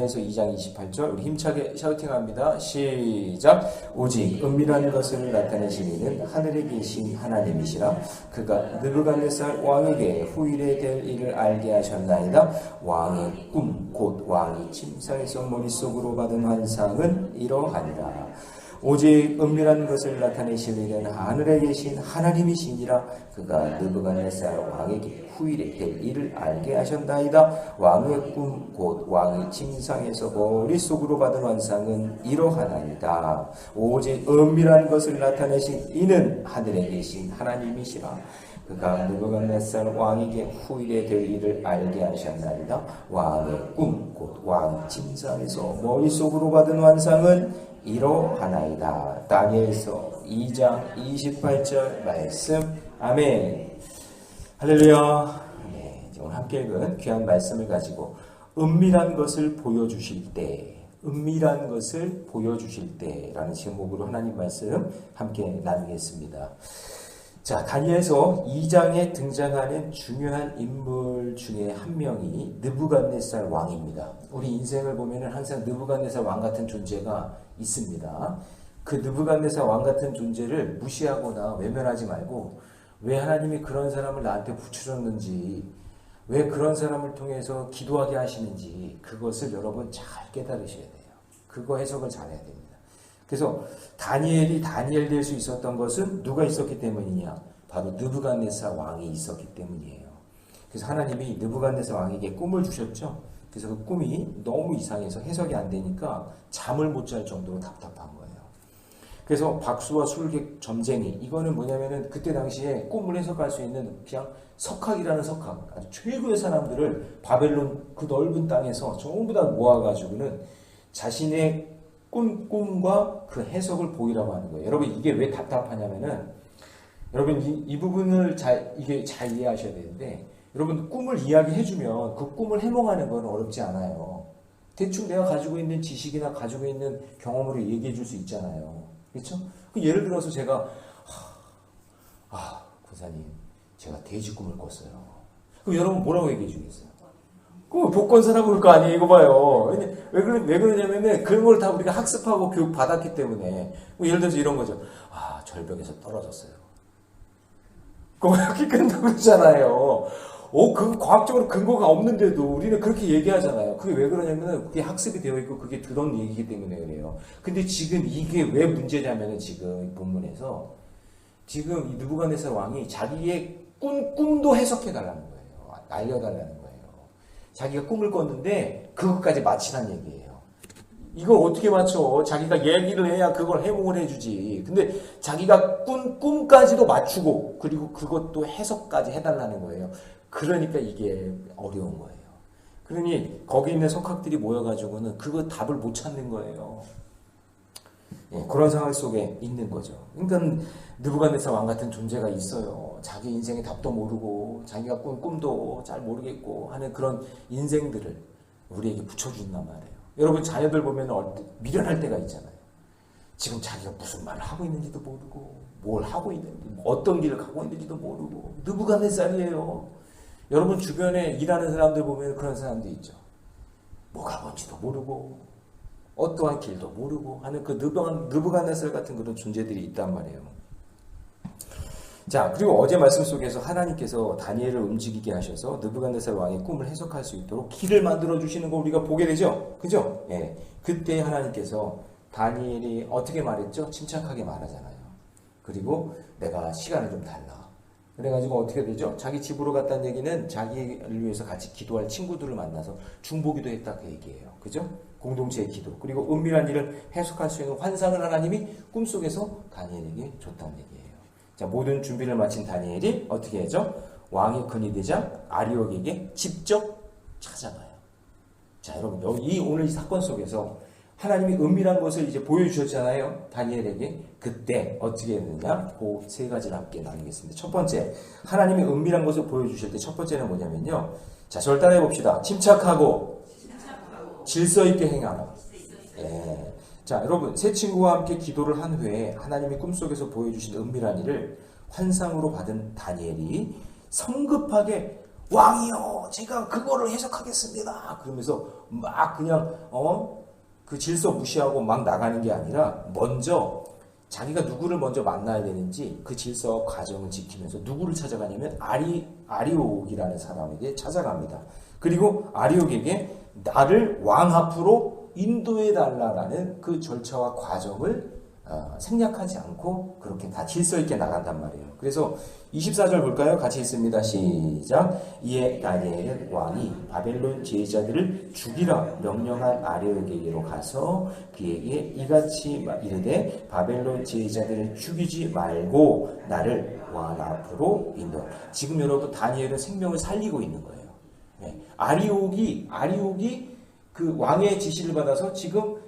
다니엘서 2장 28절 우리 힘차게 샤우팅합니다. 시작. 오직 은밀한 것을 나타내신 이는 하늘에 계신 하나님이시라. 그가 느부갓네살 왕에게 후일에 될 일을 알게 하셨나이다. 왕의 꿈 곧 왕이 침상에서 머릿속으로 받은 환상은 이러하니라. 오직 은밀한 것을 나타내실 이는 하늘에 계신 하나님이시니라. 그가 느부갓네살 왕에게 후일에 될 일을 알게 하셨나이다. 왕의 꿈 곧 왕이 침상에서 머릿속으로 받은 환상은 이러하나이다. 오직 은밀한 것을 나타내신 이는 하늘에 계신 하나님이시라. 그가 느부갓네살 왕에게 후일에 될 일을 알게 하셨나이다. 왕의 꿈 곧 왕이 침상에서 머릿속으로 받은 환상은 이러하나이다. 다니엘서 2장 28절 말씀. 아멘. 할렐루야. 네, 오늘 함께 읽은 귀한 말씀을 가지고 은밀한 것을 보여주실 때, 은밀한 것을 보여주실 때라는 제목으로 하나님 말씀 함께 나누겠습니다. 자, 다니엘서 2장에 등장하는 중요한 인물 중에 한 명이 느부갓네살 왕입니다. 우리 인생을 보면은 항상 느부갓네살 왕 같은 존재가 있습니다. 그 느부갓네살 왕 같은 존재를 무시하거나 외면하지 말고 왜 하나님이 그런 사람을 나한테 붙여줬는지, 왜 그런 사람을 통해서 기도하게 하시는지 그것을 여러분 잘 깨달으셔야 돼요. 그거 해석을 잘해야 됩니다. 그래서 다니엘이 다니엘 될 수 있었던 것은 누가 있었기 때문이냐? 바로 느부갓네살 왕이 있었기 때문이에요. 그래서 하나님이 느부갓네살 왕에게 꿈을 주셨죠. 그래서 그 꿈이 너무 이상해서 해석이 안 되니까 잠을 못 잘 정도로 답답한 거예요. 그래서 박수와 술객 점쟁이, 이거는 뭐냐면은 그때 당시에 꿈을 해석할 수 있는 그냥 석학이라는 석학, 아주 최고의 사람들을 바벨론 그 넓은 땅에서 전부 다 모아가지고는 자신의 꿈과 그 해석을 보이라고 하는 거예요. 여러분 이게 왜 답답하냐면은 여러분 이 부분을 잘 이해하셔야 되는데, 여러분 꿈을 이야기해주면 그 꿈을 해몽하는 건 어렵지 않아요. 대충 내가 가지고 있는 지식이나 가지고 있는 경험으로 얘기해 줄 수 있잖아요. 그렇죠? 예를 들어서 제가 권사님 제가 돼지 꿈을 꿨어요. 그럼 여러분 뭐라고 얘기해 주겠어요? 그럼 복권사라고 그럴 거 아니에요. 이거 봐요. 왜 그러냐면은 그런 걸 다 우리가 학습하고 교육 받았기 때문에. 예를 들어서 이런 거죠. 절벽에서 떨어졌어요. 그거 이렇게 끝나고 그러잖아요. 그 과학적으로 근거가 없는데도 우리는 그렇게 얘기하잖아요. 그게 왜 그러냐면은 그게 학습이 되어 있고 그게 들은 얘기이기 때문에 그래요. 근데 지금 이게 왜 문제냐면은 지금 이 본문에서 지금 이 느부갓네살 왕이 자기의 꿈도 해석해 달라는 거예요. 알려달라는 거예요. 자기가 꿈을 꿨는데 그것까지 맞히란 얘기예요. 이걸 어떻게 맞춰? 자기가 얘기를 해야 그걸 해몽을 해주지. 근데 자기가 꾼 꿈까지도 맞추고 그리고 그것도 해석까지 해달라는 거예요. 그러니까 이게 어려운 거예요. 그러니 거기 있는 석학들이 모여가지고는 그거 답을 못 찾는 거예요. 그런 상황 속에 있는 거죠. 그러니까 느부갓네살 왕 같은 존재가 있어요. 자기 인생의 답도 모르고 자기가 꾼 꿈도 잘 모르겠고 하는 그런 인생들을 우리에게 붙여준단 말이에요. 여러분 자녀들 보면 미련할 때가 있잖아요. 지금 자기가 무슨 말을 하고 있는지도 모르고 뭘 하고 있는지 어떤 길을 가고 있는지도 모르고 느부갓네살이에요. 여러분 주변에 일하는 사람들 보면 그런 사람도 있죠. 뭐가 뭔지도 모르고 어떠한 길도 모르고 하는 그 느부갓네살 같은 그런 존재들이 있단 말이에요. 자, 그리고 어제 말씀 속에서 하나님께서 다니엘을 움직이게 하셔서 느부갓네살 왕의 꿈을 해석할 수 있도록 길을 만들어 주시는 거 우리가 보게 되죠. 그죠? 예. 그때 하나님께서 다니엘이 어떻게 말했죠? 침착하게 말하잖아요. 그리고 내가 시간을 좀 달라. 그래가지고 어떻게 되죠? 자기 집으로 갔다는 얘기는 자기를 위해서 같이 기도할 친구들을 만나서 중보기도 했다 그 얘기예요. 그죠? 공동체의 기도. 그리고 은밀한 일을 해석할 수 있는 환상을 하나님이 꿈속에서 다니엘에게 줬다는 얘기예요. 자, 모든 준비를 마친 다니엘이 어떻게 하죠? 왕의 근이 되자 아리옥에게 직접 찾아가요. 자, 여러분, 오늘 이 사건 속에서 하나님이 은밀한 것을 이제 보여주셨잖아요. 다니엘에게. 그때 어떻게 했느냐? 그 세 가지를 함께 나누겠습니다. 첫 번째, 하나님이 은밀한 것을 보여주실 때 첫 번째는 뭐냐면요. 자, 저를 따라해 봅시다. 침착하고 질서 있게 행하라. 예. 자, 여러분, 세 친구와 함께 기도를 한 후에 하나님이 꿈속에서 보여주신 은밀한 일을 환상으로 받은 다니엘이 성급하게 왕이요, 제가 그거를 해석하겠습니다. 그러면서 막 그냥 그 질서 무시하고 막 나가는 게 아니라 먼저 자기가 누구를 먼저 만나야 되는지 그 질서 과정을 지키면서 누구를 찾아가냐면 아리옥이라는 사람에게 찾아갑니다. 그리고 아리옥에게 나를 왕 앞으로 인도해 달라라는 그 절차와 과정을 생략하지 않고 그렇게 다 질서 있게 나간단 말이에요. 그래서 24절 볼까요? 같이 읽습니다. 시작. 이에 다니엘은 왕이 바벨론 지휘자들을 죽이라 명령한 아리옥에게로 가서 그에게 이같이 이르되 바벨론 지휘자들을 죽이지 말고 나를 왕 앞으로 인도하라. 지금 여러분 다니엘은 생명을 살리고 있는 거예요. 네. 아리옥이 그 왕의 지시를 받아서 지금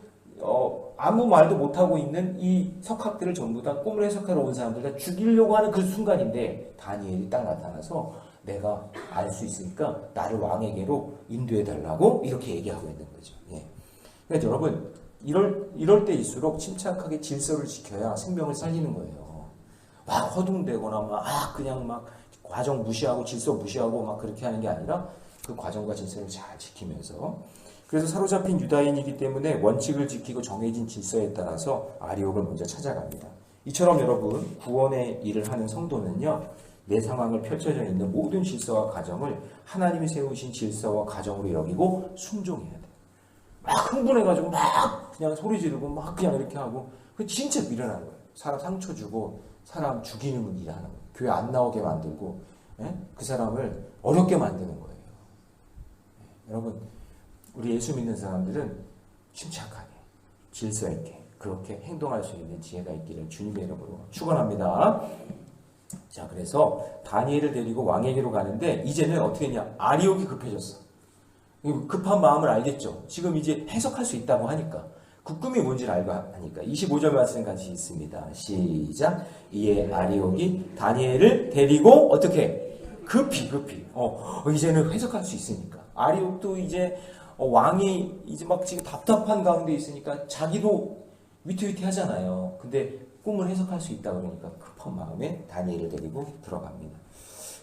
아무 말도 못하고 있는 이 석학들을 전부 다 꿈을 해석하러 온 사람들 다 죽이려고 하는 그 순간인데 다니엘이 딱 나타나서 내가 알 수 있으니까 나를 왕에게로 인도해달라고 이렇게 얘기하고 있는 거죠. 예. 그러니까 여러분 이럴 때일수록 침착하게 질서를 지켜야 생명을 살리는 거예요. 막 허둥대거나 그냥 막 과정 무시하고 질서 무시하고 막 그렇게 하는 게 아니라 그 과정과 질서를 잘 지키면서 그래서 사로잡힌 유다인이기 때문에 원칙을 지키고 정해진 질서에 따라서 아리옥을 먼저 찾아갑니다. 이처럼 여러분 구원의 일을 하는 성도는요. 내 상황을 펼쳐져 있는 모든 질서와 과정을 하나님이 세우신 질서와 과정으로 여기고 순종해야 돼요. 막 흥분해가지고 막 그냥 소리 지르고 막 그냥 이렇게 하고 그 진짜 미련한 거예요. 사람 상처 주고 사람 죽이는 일 하는 거예요. 교회 안 나오게 만들고 그 사람을 어렵게 만드는 거예요. 여러분 우리 예수 믿는 사람들은 침착하게 질서 있게 그렇게 행동할 수 있는 지혜가 있기를 주님의 이름으로 축원합니다. 자, 그래서 다니엘을 데리고 왕에게로 가는데 이제는 어떻게 했냐? 아리옥이 급해졌어. 급한 마음을 알겠죠. 지금 이제 해석할 수 있다고 하니까 그 꿈이 뭔지를 알고 하니까 25절 말씀 같이 있습니다. 시작. 이에 아리옥이 다니엘을 데리고 어떻게 급히 이제는 해석할 수 있으니까 아리옥도 이제 왕이 이제 막 지금 답답한 가운데 있으니까 자기도 위태위태하잖아요. 근데 꿈을 해석할 수 있다 그러니까 급한 마음에 다니엘을 데리고 들어갑니다.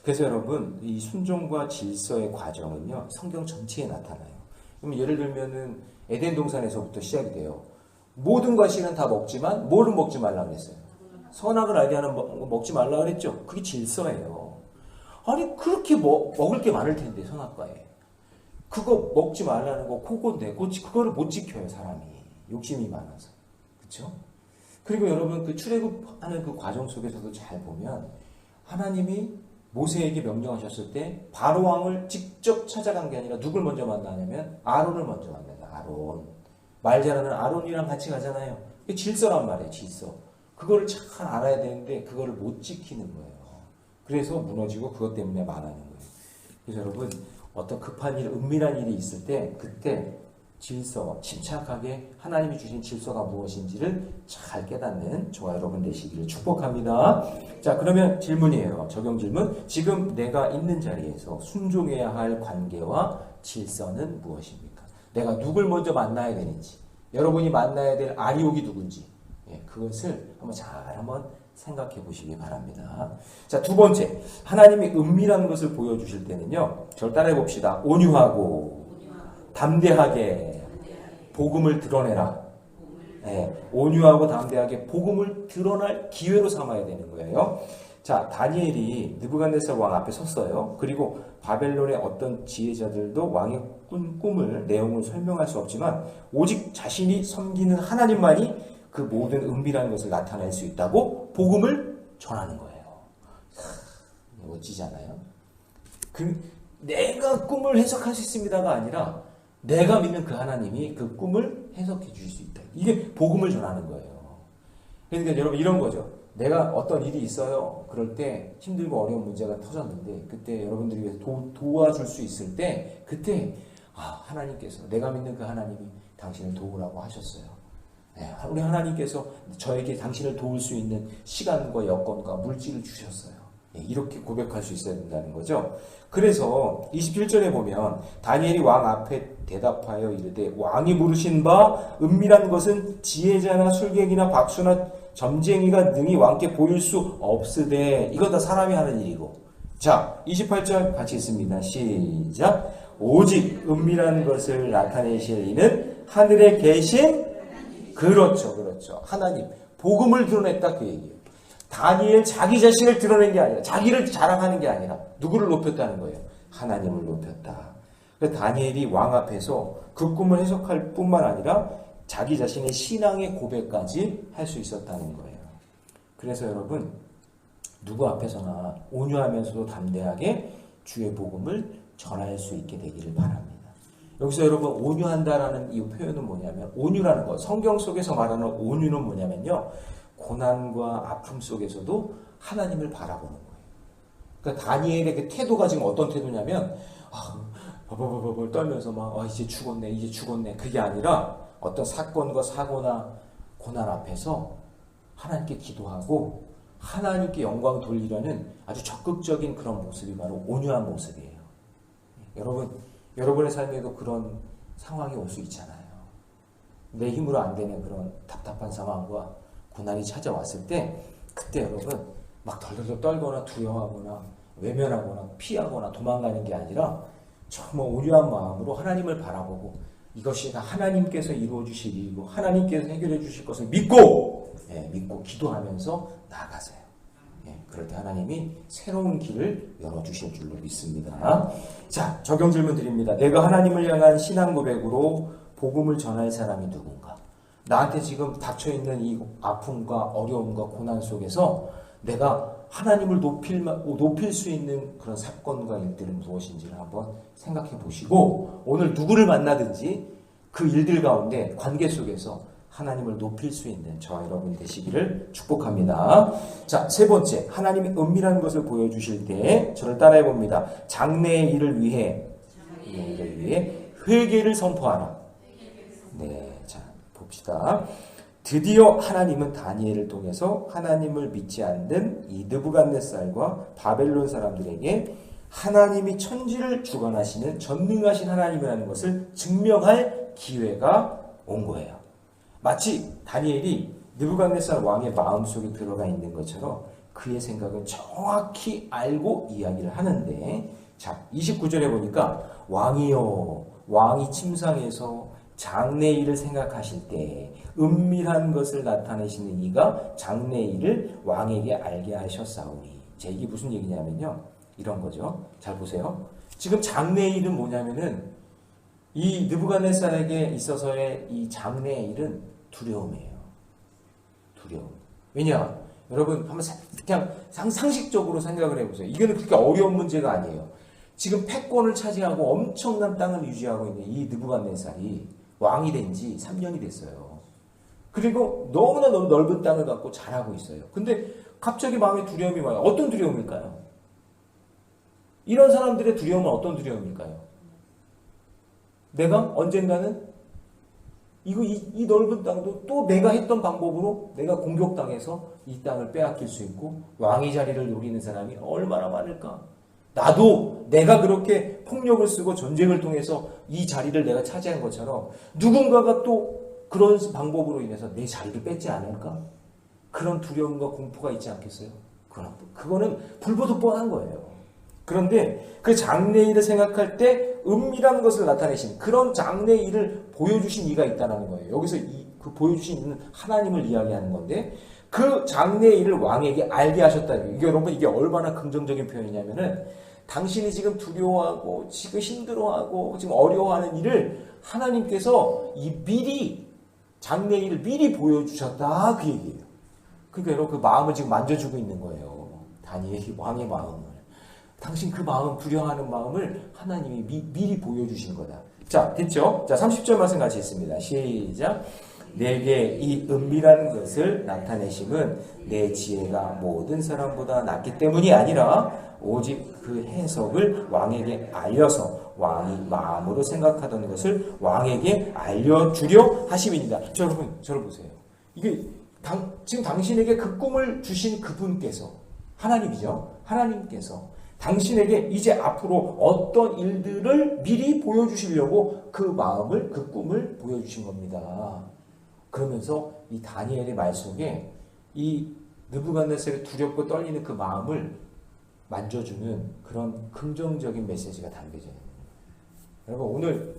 그래서 여러분 이 순종과 질서의 과정은요 성경 전체에 나타나요. 그럼 예를 들면은 에덴 동산에서부터 시작이 돼요. 모든 과실은 다 먹지만 뭐를 먹지 말라 그랬어요? 선악을 알게 하는 먹지 말라 그랬죠. 그게 질서예요. 아니 그렇게 먹을 게 많을 텐데 선악과에 그거 먹지 말라는 거 그건데 그거를 못 지켜요. 사람이 욕심이 많아서. 그렇죠? 그리고 여러분 그 출애굽하는 그 과정 속에서도 잘 보면 하나님이 모세에게 명령하셨을 때 바로 왕을 직접 찾아간 게 아니라 누굴 먼저 만나냐면 아론을 먼저 만난다. 아론. 말 잘하는 아론이랑 같이 가잖아요. 그게 질서란 말이에요. 질서. 그거를 잘 알아야 되는데 그거를 못 지키는 거예요. 그래서 무너지고 그것 때문에 망하는 거예요. 그래서 여러분 어떤 급한 일, 은밀한 일이 있을 때 그때 질서, 침착하게 하나님이 주신 질서가 무엇인지를 잘 깨닫는 저와 여러분 되시기를 축복합니다. 자, 그러면 질문이에요. 적용 질문. 지금 내가 있는 자리에서 순종해야 할 관계와 질서는 무엇입니까? 내가 누굴 먼저 만나야 되는지, 여러분이 만나야 될 아리옥이 누군지, 그것을 한번 생각해 보시기 바랍니다. 자, 두 번째. 하나님이 은밀한 것을 보여주실 때는요. 저를 따라해 봅시다. 온유하고 담대하게 복음을 드러내라. 온유하고 담대하게 복음을 드러날 기회로 삼아야 되는 거예요. 자, 다니엘이 느부갓네살 왕 앞에 섰어요. 그리고 바벨론의 어떤 지혜자들도 왕의 꿈을 내용을 설명할 수 없지만 오직 자신이 섬기는 하나님만이 그 모든 은밀한 것을 나타낼 수 있다고 복음을 전하는 거예요. 멋지지 않아요? 내가 꿈을 해석할 수 있습니다가 아니라 내가 믿는 그 하나님이 그 꿈을 해석해 주실 수 있다. 이게 복음을 전하는 거예요. 그러니까 여러분 이런 거죠. 내가 어떤 일이 있어요. 그럴 때 힘들고 어려운 문제가 터졌는데 그때 여러분들이 위해서 도와줄 수 있을 때 그때 하나님께서 내가 믿는 그 하나님이 당신을 도우라고 하셨어요. 우리 하나님께서 저에게 당신을 도울 수 있는 시간과 여건과 물질을 주셨어요. 이렇게 고백할 수 있어야 된다는 거죠. 그래서 27절에 보면 다니엘이 왕 앞에 대답하여 이르되 왕이 물으신 바 은밀한 것은 지혜자나 술객이나 박수나 점쟁이가 능히 왕께 보일 수 없으되 이건 다 사람이 하는 일이고 자, 28절 같이 읽습니다. 시작. 오직 은밀한 것을 나타내실 이는 하늘에 계신 그렇죠. 하나님. 복음을 드러냈다 그 얘기예요. 다니엘 자기 자신을 드러낸 게 아니라 자기를 자랑하는 게 아니라 누구를 높였다는 거예요. 하나님을 높였다. 그래서 다니엘이 왕 앞에서 그 꿈을 해석할 뿐만 아니라 자기 자신의 신앙의 고백까지 할 수 있었다는 거예요. 그래서 여러분 누구 앞에서나 온유하면서도 담대하게 주의 복음을 전할 수 있게 되기를 바랍니다. 여기서 여러분 온유한다라는 이 표현은 뭐냐면 온유라는 것, 성경 속에서 말하는 온유는 뭐냐면요. 고난과 아픔 속에서도 하나님을 바라보는 거예요. 그러니까 다니엘의 그 태도가 지금 어떤 태도냐면 버버버버 떨면서 막 이제 죽었네 그게 아니라 어떤 사건과 사고나 고난 앞에서 하나님께 기도하고 하나님께 영광 돌리려는 아주 적극적인 그런 모습이 바로 온유한 모습이에요. 여러분의 삶에도 그런 상황이 올 수 있잖아요. 내 힘으로 안 되는 그런 답답한 상황과 고난이 찾아왔을 때 그때 여러분 막 덜덜덜 떨거나 두려워하거나 외면하거나 피하거나 도망가는 게 아니라 정말 온유한 마음으로 하나님을 바라보고 이것이 하나님께서 이루어 주실 일이고 하나님께서 해결해 주실 것을 믿고 기도하면서 나아가세요. 그럴 때 하나님이 새로운 길을 열어주실 줄로 믿습니다. 자, 적용 질문 드립니다. 내가 하나님을 향한 신앙 고백으로 복음을 전할 사람이 누군가? 나한테 지금 닥쳐있는 이 아픔과 어려움과 고난 속에서 내가 하나님을 높일 수 있는 그런 사건과 일들은 무엇인지를 한번 생각해 보시고 오늘 누구를 만나든지 그 일들 가운데 관계 속에서 하나님을 높일 수 있는 저와 여러분 되시기를 축복합니다. 자, 세 번째, 하나님이 은밀한 것을 보여주실 때 저를 따라해 봅니다. 장래의 일을 위해 회개를 선포하라. 네, 자 봅시다. 드디어 하나님은 다니엘을 통해서 하나님을 믿지 않는 이 느부갓네살과 바벨론 사람들에게 하나님이 천지를 주관하시는 전능하신 하나님이라는 것을 증명할 기회가 온 거예요. 마치 다니엘이 느부갓네살 왕의 마음속에 들어가 있는 것처럼 그의 생각은 정확히 알고 이야기를 하는데 자 29절에 보니까 왕이 침상에서 장래일을 생각하실 때 은밀한 것을 나타내시는 이가 장래일을 왕에게 알게 하셨사오니. 자, 이게 무슨 얘기냐면요. 이런 거죠. 잘 보세요. 지금 장래일은 뭐냐면은 이 느부갓네살에게 있어서의 이 장래일은 두려움이에요. 두려움. 왜냐? 여러분 한번 그냥 상식적으로 생각을 해보세요. 이거는 그렇게 어려운 문제가 아니에요. 지금 패권을 차지하고 엄청난 땅을 유지하고 있는 이 느부갓네살이 왕이 된 지 3년이 됐어요. 그리고 너무나 넓은 땅을 갖고 잘하고 있어요. 근데 갑자기 마음에 두려움이 와요. 어떤 두려움일까요? 이런 사람들의 두려움은 어떤 두려움일까요? 내가 언젠가는 이 넓은 땅도 또 내가 했던 방법으로 내가 공격당해서 이 땅을 빼앗길 수 있고 왕의 자리를 노리는 사람이 얼마나 많을까? 나도 내가 그렇게 폭력을 쓰고 전쟁을 통해서 이 자리를 내가 차지한 것처럼 누군가가 또 그런 방법으로 인해서 내 자리를 뺏지 않을까? 그런 두려움과 공포가 있지 않겠어요? 그거는 불보듯 뻔한 거예요. 그런데 그 장래일을 생각할 때 은밀한 것을 나타내신 그런 장래일을 보여주신 이가 있다는 거예요. 여기서 그 보여주신 이는 하나님을 이야기하는 건데 그 장래일을 왕에게 알게 하셨다. 이게 여러분 이게 얼마나 긍정적인 표현이냐면은 당신이 지금 두려워하고 지금 힘들어하고 지금 어려워하는 일을 하나님께서 장래일을 미리 보여주셨다 그 얘기예요. 그러니까 여러분 그 마음을 지금 만져주고 있는 거예요. 다니엘이 왕의 마음을. 당신 그 마음 두려워하는 마음을 하나님이 미리 보여주신 거다. 자 됐죠? 자 30절 말씀 같이 있습니다. 시작. 내게 이 은밀한 것을 나타내심은 내 지혜가 모든 사람보다 낮기 때문이 아니라 오직 그 해석을 왕에게 알려서 왕이 마음으로 생각하던 것을 왕에게 알려주려 하심입니다. 자, 여러분 저를 보세요. 이게 지금 당신에게 그 꿈을 주신 그분께서 하나님이죠. 하나님께서 당신에게 이제 앞으로 어떤 일들을 미리 보여주시려고 그 마음을 그 꿈을 보여주신 겁니다. 그러면서 이 다니엘의 말 속에 이 느부갓네살의 두렵고 떨리는 그 마음을 만져주는 그런 긍정적인 메시지가 담겨져 있는 거예요. 여러분 오늘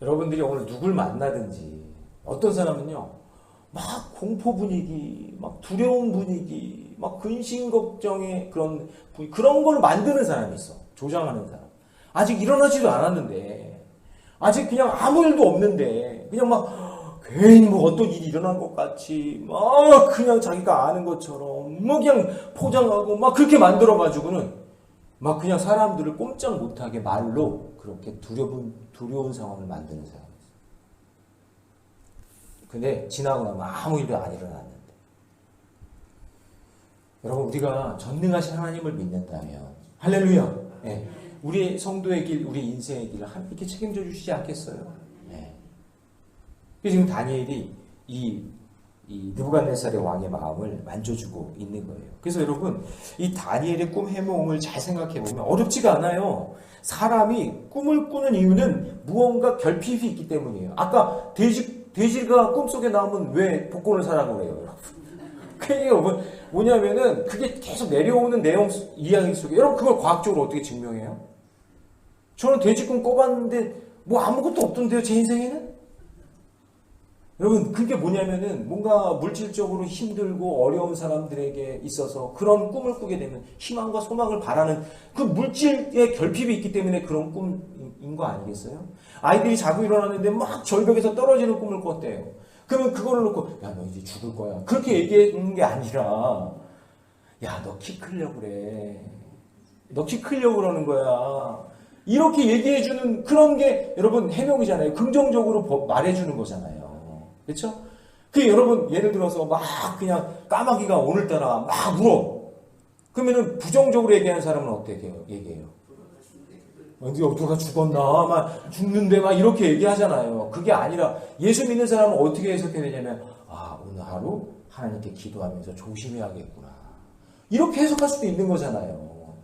여러분들이 오늘 누굴 만나든지 어떤 사람은요 막 공포 분위기, 막 두려운 분위기, 막 근심 걱정의 그런 걸 만드는 사람이 있어. 조장하는 사람. 아직 일어나지도 않았는데, 아직 그냥 아무 일도 없는데, 그냥 막 괜히 뭐 어떤 일이 일어난 것 같이, 막 그냥 자기가 아는 것처럼, 뭐 그냥 포장하고 막 그렇게 만들어가지고는 막 그냥 사람들을 꼼짝 못하게 말로 그렇게 두려운 상황을 만드는 사람. 근데 지나고 나면 아무 일도 안 일어났는데. 여러분 우리가 전능하신 하나님을 믿는다면 할렐루야. 네. 우리 성도의 길, 우리 인생의 길을 함께 책임져 주시지 않겠어요? 네. 그래서 지금 다니엘이 이 느부갓네살의 왕의 마음을 만져주고 있는 거예요. 그래서 여러분 이 다니엘의 꿈 해몽을 잘 생각해 보면 어렵지가 않아요. 사람이 꿈을 꾸는 이유는 무언가 결핍이 있기 때문이에요. 아까 돼지가 꿈속에 나오면 왜 복권을 사라고 그래요, 여러분? 그게 뭐냐면은 그게 계속 내려오는 내용 이야기 속에 여러분 그걸 과학적으로 어떻게 증명해요? 저는 돼지 꿈 꿔봤는데 뭐 아무것도 없던데요, 제 인생에는? 여러분 그게 뭐냐면은 뭔가 물질적으로 힘들고 어려운 사람들에게 있어서 그런 꿈을 꾸게 되면 희망과 소망을 바라는 그 물질의 결핍이 있기 때문에 그런 꿈인 거 아니겠어요? 아이들이 자고 일어났는데 막 절벽에서 떨어지는 꿈을 꿨대요. 그러면 그거를 놓고 야 너 이제 죽을 거야 그렇게 얘기하는 게 아니라 야 너 키 크려고 그래, 너 키 크려고 그러는 거야, 이렇게 얘기해주는 그런 게 여러분 해명이잖아요. 긍정적으로 말해주는 거잖아요. 그렇죠? 그 여러분 예를 들어서 막 그냥 까마귀가 오늘따라 막 울어. 그러면은 부정적으로 얘기하는 사람은 어떻게 얘기해요? 누가 죽었나? 막 죽는데 막 이렇게 얘기하잖아요. 그게 아니라 예수 믿는 사람은 어떻게 해석해야 되냐면 오늘 하루 하나님께 기도하면서 조심해야겠구나. 이렇게 해석할 수도 있는 거잖아요.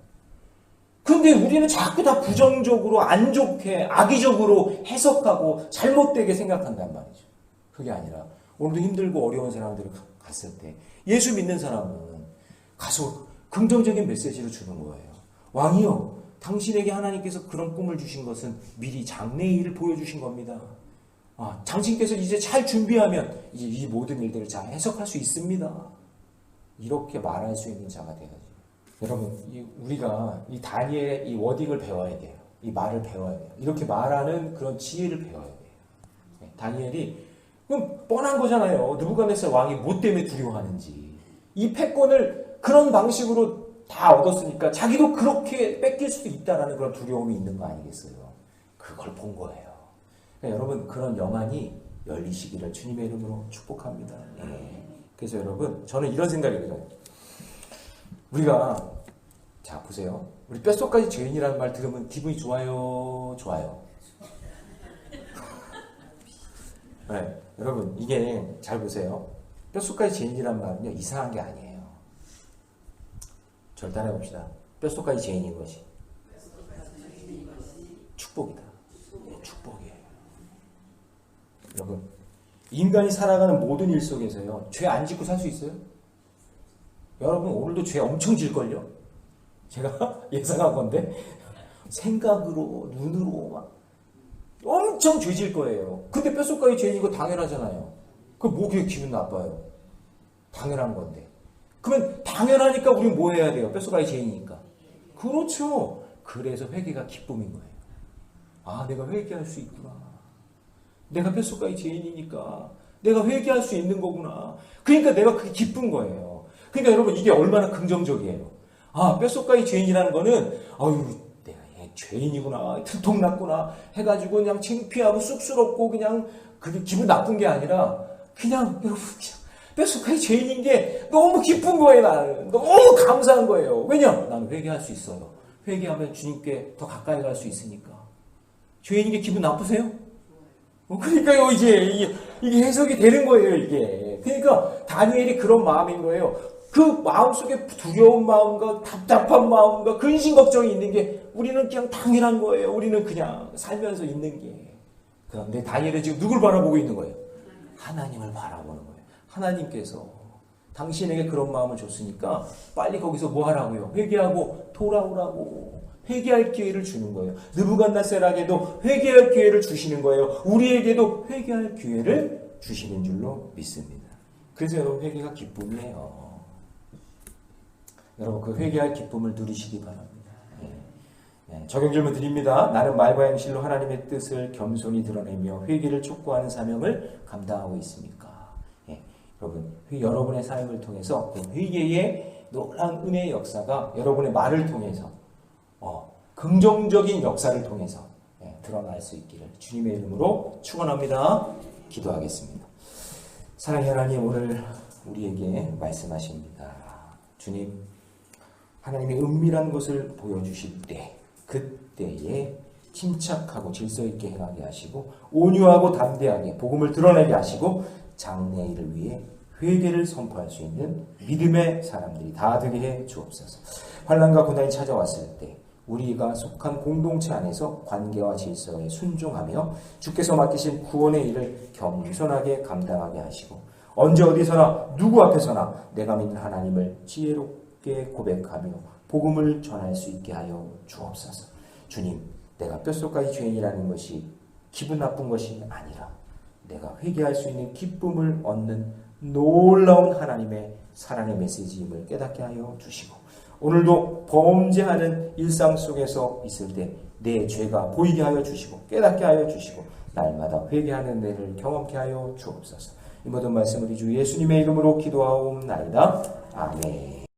근데 우리는 자꾸 다 부정적으로 안 좋게 악의적으로 해석하고 잘못되게 생각한단 말이죠. 그게 아니라 오늘도 힘들고 어려운 사람들을 갔을 때 예수 믿는 사람은 가서 긍정적인 메시지를 주는 거예요. 왕이요, 당신에게 하나님께서 그런 꿈을 주신 것은 미리 장래의 일을 보여주신 겁니다. 당신께서 이제 잘 준비하면 이제 이 모든 일들을 잘 해석할 수 있습니다. 이렇게 말할 수 있는 자가 되어야죠. 여러분 우리가 이 다니엘의 이 워딩을 배워야 돼요. 이 말을 배워야 돼요. 이렇게 말하는 그런 지혜를 배워야 돼요. 다니엘이 그럼 뻔한 거잖아요. 느부갓네살 왕이 뭐 때문에 두려워하는지. 이 패권을 그런 방식으로 다 얻었으니까 자기도 그렇게 뺏길 수도 있다라는 그런 두려움이 있는 거 아니겠어요? 그걸 본 거예요. 그러니까 여러분 그런 영안이 열리시기를 주님의 이름으로 축복합니다. 네. 그래서 여러분 저는 이런 생각이 들어요. 우리가 자 보세요. 우리 뼛속까지 죄인이라는 말 들으면 기분이 좋아요? 좋아요? 네. 여러분 이게 잘 보세요. 뼛속까지 죄인이란 말은요 이상한 게 아니에요. 절 따라해봅시다. 뼛속까지 죄인인 것이 축복이다. 네, 축복이에요. 여러분 인간이 살아가는 모든 일 속에서요 죄 안 짓고 살 수 있어요? 여러분 오늘도 죄 엄청 질걸요? 제가 예상한 건데 생각으로 눈으로 막 엄청 죄질 거예요. 근데 뼛속까지 죄인 거 당연하잖아요. 그럼 뭐 그게 기분 나빠요? 당연한 건데. 그러면 당연하니까 우리는 뭐 해야 돼요? 뼛속까지 죄인이니까. 그렇죠. 그래서 회개가 기쁨인 거예요. 내가 회개할 수 있구나. 내가 뼛속까지 죄인이니까 내가 회개할 수 있는 거구나. 그러니까 내가 그게 기쁜 거예요. 그러니까 여러분 이게 얼마나 긍정적이에요. 뼛속까지 죄인이라는 거는 내가 죄인이구나, 들통났구나 해가지고 그냥 창피하고 쑥스럽고 그냥 그게 기분 나쁜 게 아니라 그냥 여러분 그냥 뼛속까지 죄인인 게 너무 기쁜 거예요. 나는 너무 감사한 거예요. 왜냐? 나는 회개할 수 있어요. 회개하면 주님께 더 가까이 갈 수 있으니까. 죄인인 게 기분 나쁘세요? 그러니까요 이게 해석이 되는 거예요 이게. 그러니까 다니엘이 그런 마음인 거예요. 그 마음속에 두려운 마음과 답답한 마음과 근심 걱정이 있는 게 우리는 그냥 당연한 거예요. 우리는 그냥 살면서 있는 게. 그런데 다니엘은 지금 누굴 바라보고 있는 거예요? 하나님을 바라보는 거예요. 하나님께서 당신에게 그런 마음을 줬으니까 빨리 거기서 뭐 하라고요? 회개하고 돌아오라고. 회개할 기회를 주는 거예요. 느부갓네살에게도 회개할 기회를 주시는 거예요. 우리에게도 회개할 기회를 주시는 줄로 믿습니다. 그래서 여러분 회개가 기쁨이에요. 여러분 그 회개할 기쁨을 누리시기 바랍니다. 적용 질문 드립니다. 나는 말과 행실로 하나님의 뜻을 겸손히 드러내며 회개를 촉구하는 사명을 감당하고 있습니까? 여러분, 여러분의 삶을 통해서 그 회개의 놀라운 은혜의 역사가 여러분의 말을 통해서 긍정적인 역사를 통해서 드러날 수 있기를 주님의 이름으로 축원합니다. 기도하겠습니다. 사랑의 하나님, 오늘 우리에게 말씀하십니다. 주님, 하나님의 은밀한 것을 보여주실 때 그때에 침착하고 질서 있게 행하게 하시고 온유하고 담대하게 복음을 드러내게 하시고 장래일을 위해 회개를 선포할 수 있는 믿음의 사람들이 다 되게 해 주옵소서. 환난과 고난이 찾아왔을 때 우리가 속한 공동체 안에서 관계와 질서에 순종하며 주께서 맡기신 구원의 일을 겸손하게 감당하게 하시고 언제 어디서나 누구 앞에서나 내가 믿는 하나님을 지혜롭게 고백하며 복음을 전할 수 있게 하여 주옵소서. 주님, 내가 뼛속까지 죄인이라는 것이 기분 나쁜 것이 아니라 내가 회개할 수 있는 기쁨을 얻는 놀라운 하나님의 사랑의 메시지임을 깨닫게 하여 주시고 오늘도 범죄하는 일상 속에서 있을 때 내 죄가 보이게 하여 주시고 깨닫게 하여 주시고 날마다 회개하는 내를 경험케 하여 주옵소서. 이 모든 말씀 우리 주 예수님의 이름으로 기도하옵나이다. 아멘.